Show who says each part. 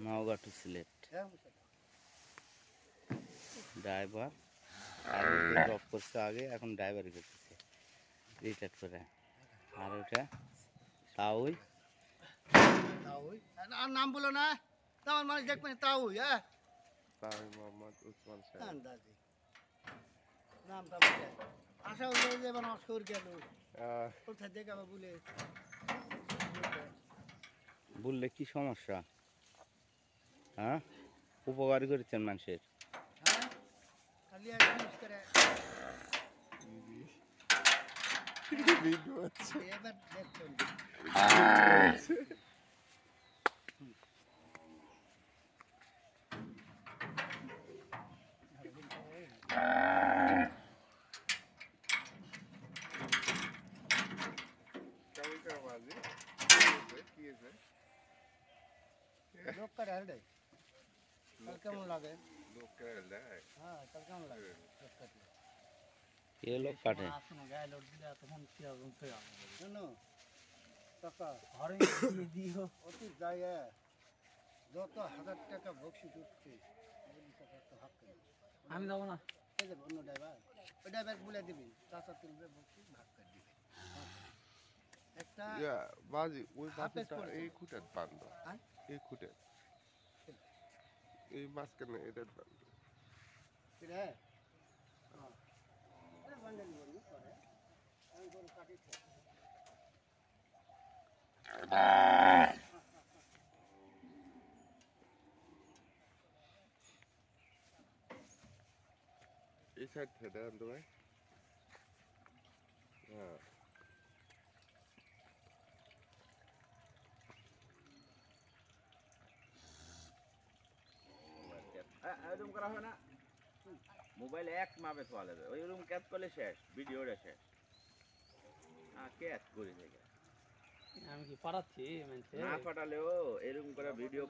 Speaker 1: Naogaon to Sylhet driver drop করছে আগে, এখন ড্রাইভারই করতেছে রিটায়ার করে। আর ওটা তাওই
Speaker 2: আর নাম বলো না, তোমার মানুষ দেখবেন তাওই। হ্যাঁ,
Speaker 3: তাওই মোহাম্মদ উসমান সাহেব
Speaker 2: আন্দাজি নামটা বলে আশা হলো যে এবার অসর গেল কোথায় দেখে আবার বলে
Speaker 1: বললে কি সমস্যা? হ্যাঁ, উপকারী করেছেন মানুষের।
Speaker 2: হ্যাঁ, খালি এক জিনিস করে
Speaker 3: ভিডিও আছে
Speaker 2: এবার দেখছেন লোক কাটে হারডে কাল কেমন লাগে?
Speaker 3: লোক কেন দেয়?
Speaker 2: হ্যাঁ, কাল কেমন লাগে লোক কাটলে?
Speaker 1: কে লোক কাটে?
Speaker 2: শোনো টাকা
Speaker 4: ঘরে দিয়ে দিও।
Speaker 2: অতি জায়গা যত হাজার টাকা বকশিস উঠছে
Speaker 4: আমি যাবো না।
Speaker 2: এই যে অন্য ড্রাইভার, ওই ড্রাইভার বলে দিবি চাচা তুলবে বকশিস ভাগ করে দিবে। একটা
Speaker 3: বাজি ওই
Speaker 2: হাফেজ
Speaker 3: বাসটা
Speaker 2: করেছে।
Speaker 3: এই খুঁটাত বান্ধ,
Speaker 2: হ্যাঁ?
Speaker 3: এই খুঁটাত এই মাঝখানে এটা বান্ধ।
Speaker 2: রে হ্যাঁ বান্ডেল বলি করে আমি গরু কাটিছি
Speaker 3: এই সাইড থেকে আনতে ভাই। হ্যাঁ
Speaker 5: এরকম করা হয় না, মোবাইল এক মাপে চলে যাবে, ওই রুম ক্যাচ করলে শেষ, ভিডিওটা শেষ। ক্যাচ করে থেকে
Speaker 4: আমি কি পারাচ্ছি
Speaker 5: না ফাটালেও এরকম করে ভিডিও